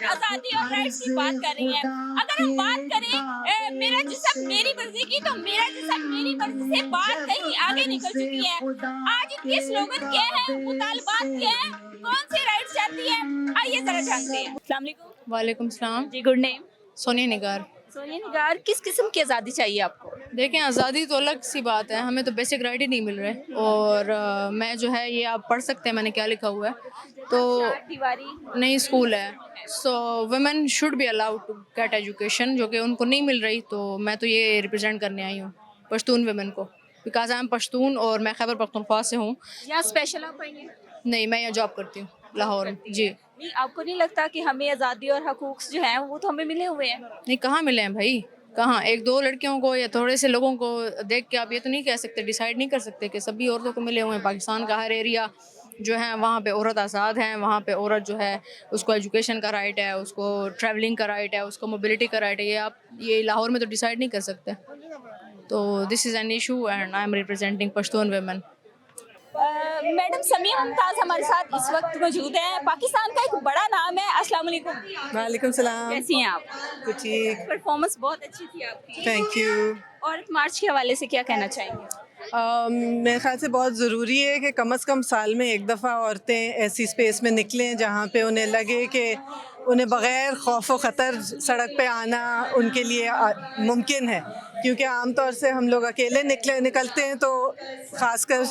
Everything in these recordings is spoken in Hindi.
आप आजादी और राइट्स की बात कर रही हैं। अगर हम बात करें मेरा जिस्म मेरी मर्जी की, तो मेरा जिस्म मेरी मर्जी से बात कहीं आगे निकल चुकी है। आज इनके स्लोगन क्या है, मुतालबात क्या है, कौन से राइट्स चाहती है, आइए जरा जानते हैं। अस्सलाम वालेकुम। वालेकुम सलाम। जी, गुड नेम? सोनिया निगार। सोनिया निगार, किस किस्म की आज़ादी चाहिए आपको? देखें, आज़ादी तो अलग सी बात है, हमें तो बेसिक राइट ही नहीं मिल रहे। और मैं जो है ये आप पढ़ सकते हैं मैंने क्या लिखा हुआ है, तो दीवारी नई स्कूल है। So women should be allowed to get education, जो कि उनको नहीं मिल रही। तो मैं तो ये रिप्रेजेंट करने आई हूँ पश्तून वुमेन को, बिकॉज आई एम पश्तून और मैं खैबर पख्तूनख्वा से हूँ। यहाँ स्पेशल आप आएंगे? नहीं, मैं यहाँ जॉब करती हूँ लाहौर में। जी नहीं, आपको नहीं लगता कि हमें आज़ादी और हकूक़ जो हैं वो तो हमें मिले हुए हैं? नहीं, कहाँ मिले हैं भाई, कहाँ? एक दो लड़कियों को या थोड़े से लोगों को देख के आप ये तो नहीं कह सकते, डिसाइड नहीं कर सकते कि सभी औरतों को मिले हुए हैं। पाकिस्तान का हर एरिया जो है वहाँ पे औरत आज़ाद हैं, वहाँ पे औरत जो है उसको एजुकेशन का राइट है, उसको ट्रैवलिंग का राइट है, उसको मोबिलिटी का राइट है। ये लाहौर में तो डिसाइड नहीं कर सकते। तो this is an issue and I am representing Pashtun women. Madam Sameem Mumtaz हमारे साथ इस वक्त मौजूद हैं। पाकिस्तान का एक बड़ा नाम है। अस्सलाम वालेकुम। वालेकुम सलाम। कैसी हैं आप? तो ठीक। परफॉर्मेंस बहुत अच्छी थी आपकी। Thank you. औरत मार्च के हवाले से क्या कहना चाहेंगे? मेरे ख्याल से बहुत ज़रूरी है कि कम से कम साल में एक दफ़ा औरतें ऐसी स्पेस में निकलें जहाँ पे उन्हें लगे कि उन्हें बग़ैर खौफ व ख़तर सड़क पे आना उनके लिए मुमकिन है। क्योंकि आम तौर से हम लोग अकेले निकलते हैं तो ख़ासकर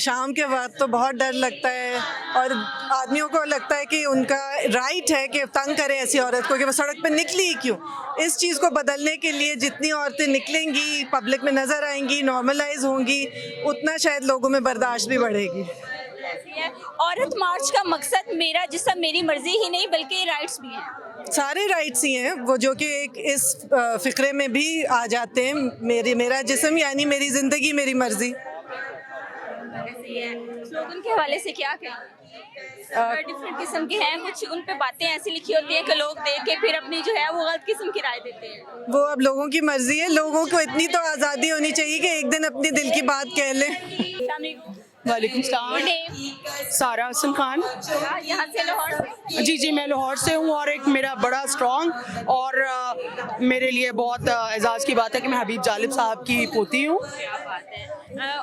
शाम के वक्त तो बहुत डर लगता है और आदमियों को लगता है कि उनका राइट है कि तंग करें ऐसी औरत को कि वो सड़क पे निकली ही क्यों। इस चीज़ को बदलने के लिए जितनी औरतें निकलेंगी, पब्लिक में नज़र आएंगी, नॉर्मलाइज होंगी, उतना शायद लोगों में बर्दाश्त भी बढ़ेगी। औरत मार्च का मकसद मेरा जिस्म मेरी मर्जी ही नहीं बल्कि राइट्स भी हैं। सारे राइट्स ही हैं वो, जो कि एक इस फ़िक्रे में भी आ जाते हैं। मेरा जिस्म यानी मेरी ज़िंदगी मेरी मर्ज़ी। स्लोगन के हवाले से क्या कहें? डिफरेंट किस्म के हैं, कुछ उन पे बातें ऐसी लिखी होती हैं कि लोग देख के फिर अपनी जो है वो गलत किस्म की राय देते हैं। वो अब लोगों की मर्जी है। लोगों को इतनी तो आज़ादी होनी चाहिए कि एक दिन अपने दिल की बात कह लें। वालेकुम सलाम। सारा हसन खान। यहाँ से लाहौर से? जी, मैं लाहौर से हूँ और एक मेरा बड़ा स्ट्रॉन्ग और मेरे लिए बहुत एजाज़ की बात है कि मैं हबीब जालिब साहब की पोती हूँ।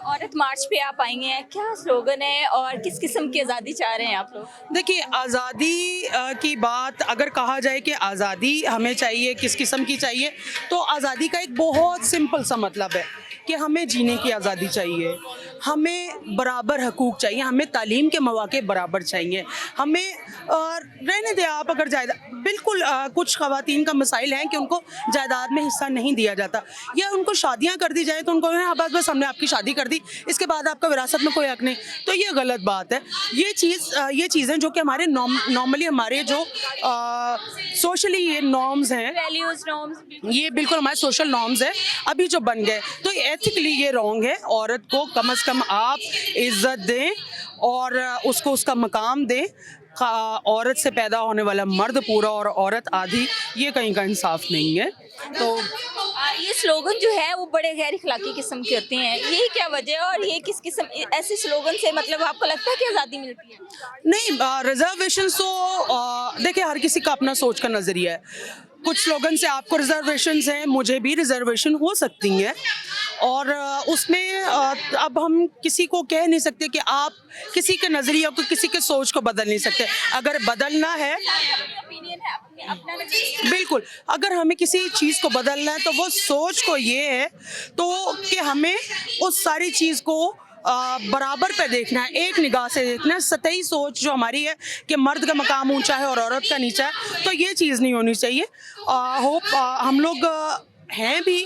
औरत मार्च पे आप आएंगे हैं, क्या स्लोगन है और किस किस्म की आज़ादी चाह रहे हैं आप लोग? देखिए, आज़ादी की बात अगर कहा जाए कि आज़ादी हमें चाहिए, किस किस्म की चाहिए, तो आज़ादी का एक बहुत सिंपल सा मतलब है कि हमें जीने की आज़ादी चाहिए, हमें बराबर हकूक़ चाहिए, हमें तालीम के मौक़े बराबर चाहिए, हमें रहने दें आप अगर जायदाद, बिल्कुल कुछ ख़वातीन का मसाइल हैं कि उनको जायदाद में हिस्सा नहीं दिया जाता, या उनको शादियाँ कर दी जाए तो उनको हाँ बस हमने आपकी शादी कर दी, इसके बाद आपका विरासत में कोई हक नहीं, तो ये गलत बात है। ये चीज़ें जो कि हमारे नॉर्मली हमारे जो सोशली ये नॉर्म्स हैं, वैल्यूज नॉर्म्स, ये बिल्कुल हमारे सोशल नॉर्म्स हैं अभी जो बन गए, तो एथिकली ये रॉन्ग है। औरत को कम से कम आप इज्जत दें और उसको उसका मकाम दें। औरत से पैदा होने वाला मर्द पूरा और औरत आधी, ये कहीं का इंसाफ नहीं है। तो ये स्लोगन जो है वो बड़े गैर इखलाकी किस्म के होते हैं, यही क्या वजह है और ये किस किस्म ऐसे स्लोगन से मतलब आपको लगता है कि आज़ादी मिलती है? नहीं, रिजर्वेशन तो देखिए हर किसी का अपना सोच का नज़रिया है। कुछ स्लोगन से आपको रिजर्वेशंस हैं, मुझे भी रिजर्वेशन हो सकती हैं और उसमें अब हम किसी को कह नहीं सकते कि आप किसी के नज़रिया को, किसी के सोच को बदल नहीं सकते। अगर बदलना है, बिल्कुल, अगर हमें किसी चीज़ को बदलना है तो वो सोच को ये है तो कि हमें उस सारी चीज़ को बराबर पे देखना है, एक निगाह से देखना है। सतही सोच जो हमारी है कि मर्द का मकाम ऊंचा है और औरत का नीचा है, तो ये चीज़ नहीं होनी चाहिए। होप हम लोग हैं भी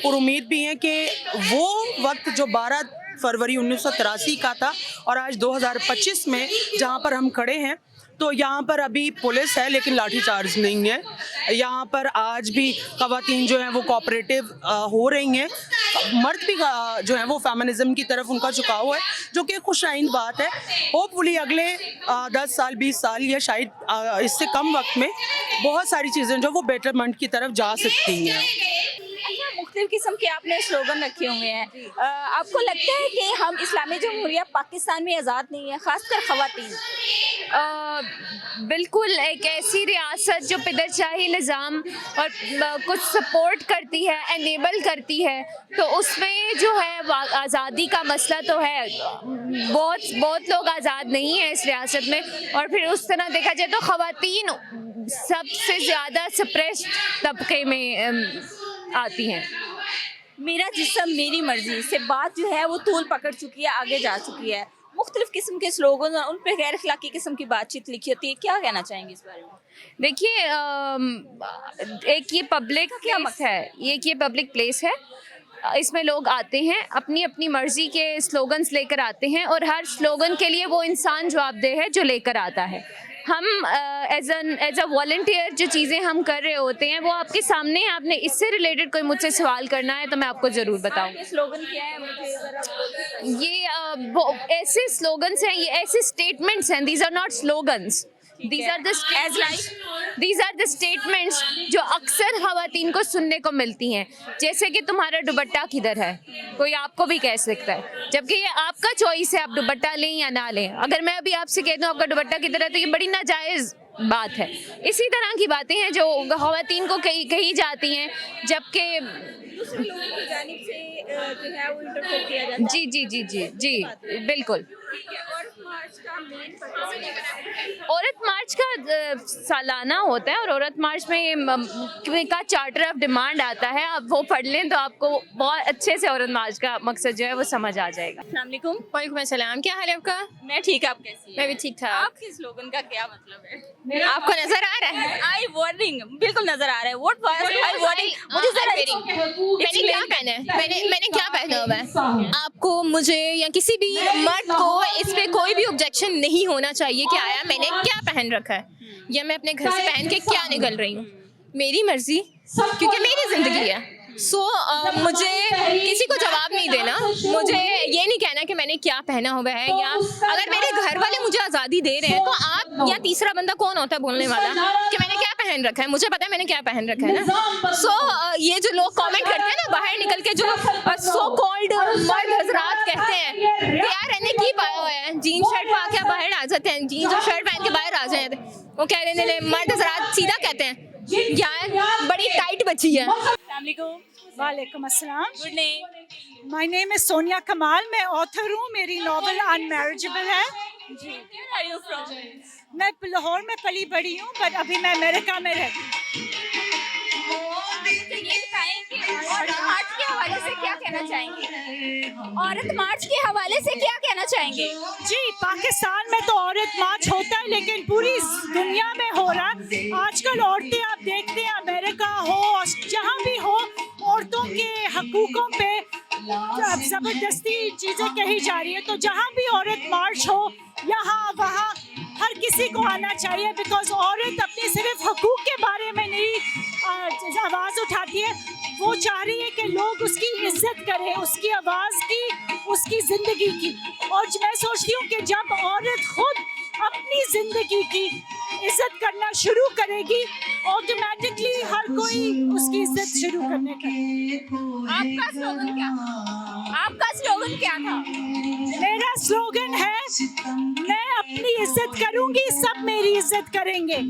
और उम्मीद भी हैं कि वो वक्त जो 12 फरवरी 1983 का था और आज 2025 में जहाँ पर हम खड़े हैं, तो यहाँ पर अभी पुलिस है लेकिन लाठीचार्ज नहीं है। यहाँ पर आज भी ख़वातीन जो हैं वो कोऑपरेटिव हो रही हैं, मर्द भी जो हैं वो फेमिनिज्म की तरफ उनका झुकाव है, जो कि खुशाइंद बात है। होपफुली अगले 10 साल 20 साल या शायद इससे कम वक्त में बहुत सारी चीज़ें जो वो बेटरमेंट की तरफ जा सकती हैं। मुख्तलिफ किस्म के आपने स्लोगन रखे हुए हैं, आपको लगता है कि हम इस्लामी जमहूरिया पाकिस्तान में आज़ाद नहीं है, खासकर ख़वातीन? बिल्कुल एक ऐसी रियासत जो पिदरशाही निज़ाम और कुछ सपोर्ट करती है, एनेबल करती है, तो उसमें जो है आज़ादी का मसला तो है। बहुत लोग आज़ाद नहीं हैं इस रियासत में, और फिर उस तरह देखा जाए तो ख़वातीन सबसे ज़्यादा सप्रेस्ड तबके में आती हैं। मेरा जिस्म मेरी मर्जी से बात जो है वो तूल पकड़ चुकी है, आगे जा चुकी है। मुख्तलिफ किस्म के स्लोगन और उन पर गैर अखलाकी किस्म की बातचीत लिखी होती है, क्या कहना चाहेंगे इस बारे में? देखिए, एक ये पब्लिक प्लेस है, ये पब्लिक प्लेस है, इसमें लोग आते हैं, अपनी अपनी मर्जी के स्लोगन्स लेकर आते हैं, और हर स्लोगन के लिए वो इंसान जवाबदेह है जो लेकर आता है। हम एज अ वॉलंटियर जो चीज़ें हम कर रहे होते हैं वो आपके सामने हैं। आपने इससे रिलेटेड कोई मुझसे सवाल करना है तो मैं आपको ज़रूर बताऊँ। स्लोगन क्या है, मुझे ज़रा ये वो ऐसे स्लोगन्स हैं, ये ऐसे स्टेटमेंट्स हैं। These are not slogans, these are the statements जो अक्सर ख़वातीन को सुनने को मिलती हैं, जैसे कि तुम्हारा दुपट्टा किधर है, कोई आपको भी कह सकता है, जबकि ये आपका चॉइस है आप दुपट्टा लें या ना लें। अगर मैं अभी आपसे कह दूँ आपका दुपट्टा किधर है तो ये बड़ी नाजायज़ बात है। इसी तरह की बातें हैं जो ख़वातीन को कही जाती हैं, जबकि दूसरे लोगों की जानिब से जो है वो इंटरफेयर किया जाता है। जी बिल्कुल। औरत मार्च का सालाना होता है, और औरत मार्च में का चार्टर ऑफ डिमांड आता है। आप वो पढ़ लें तो आपको बहुत अच्छे से औरत मार्च का मकसद जो है वो समझ आ जाएगा। अस्सलाम वालेकुम। वालेकुम अस्सलाम, क्या हाल है आपका? मैं ठीक, आप कैसी हैं? मैं भी ठीक ठाक। आपके स्लोगन का क्या मतलब है? आपको नजर आ रहा है? आई वार्निंग, बिल्कुल नजर आ रहा है। What was I warning? मुझे जरा मैंने क्या पहना है? मैंने क्या पहना हुआ है? आपको, मुझे या किसी भी मर्द को इस पे कोई भी ऑब्जेक्शन नहीं होना चाहिए कि आया मैंने क्या पहन रखा है या मैं अपने घर से पहन के क्या निकल रही हूँ। मेरी मर्जी, क्योंकि मेरी जिंदगी है। मुझे किसी को जवाब नहीं देना, मुझे ये नहीं कहना कि मैंने क्या पहना हुआ है, या अगर मेरे घर वाले मुझे आज़ादी दे रहे हैं तो आप या तीसरा बंदा कौन होता है बोलने वाला कि मैंने क्या पहन रखा है? मुझे पता है मैंने क्या पहन रखा है ना। ये जो लोग कमेंट करते हैं ना बाहर निकल के, जो सो कॉल्ड मर्द हजरात कहते हैं यार इन्हें की पाया हुआ है, जीन शर्ट पा के बाहर आ जाते हैं, जीन और शर्ट पहन के बाहर आ जाते हैं, वो कह रहे हैं मर्द हजरात सीधा कहते हैं यार बड़ी टाइट बची है। वालेकुम अस्सलाम। Good name? My name is Sonia कमाल। मैं ऑथर हूँ, मेरी नॉवल अनमैरिजेबल है। जी। Where are you from? मैं लाहौर में पली बड़ी हूँ, पर अभी मैं अमेरिका में रहती हूँ। मुझे ये बताएं कि औरत मार्च के हवाले से क्या कहना चाहेंगे? औरत मार्च के हवाले से क्या कहना चाहेंगे? जी, पाकिस्तान में तो औरत मार्च होता है, लेकिन पूरी दुनिया में हो रहा है। आजकल औरतें आप देखते हैं, अमेरिका हो जहाँ भी हो, औरतों के हकूकों पे ज़बरदस्ती चीज़ें कही जा रही है। तो जहाँ भी औरत मार्च हो, यहाँ वहाँ हर किसी को आना चाहिए, बिकॉज औरत अपने सिर्फ हकूक के बारे में नहीं आवाज़ उठाती है, वो चाह रही है कि लोग उसकी इज्जत करें, उसकी आवाज़ की, उसकी ज़िंदगी की। और मैं सोचती हूँ कि जब औरत खुद अपनी ज़िंदगी की इज्जत करना शुरू करेगी, ऑटोमेटिकली हर कोई उसकी इज्जत शुरू करने का। आपका स्लोगन क्या था? आपका स्लोगन क्या था? मेरा स्लोगन है, मैं अपनी इज्जत करूंगी, सब मेरी इज्जत करेंगे।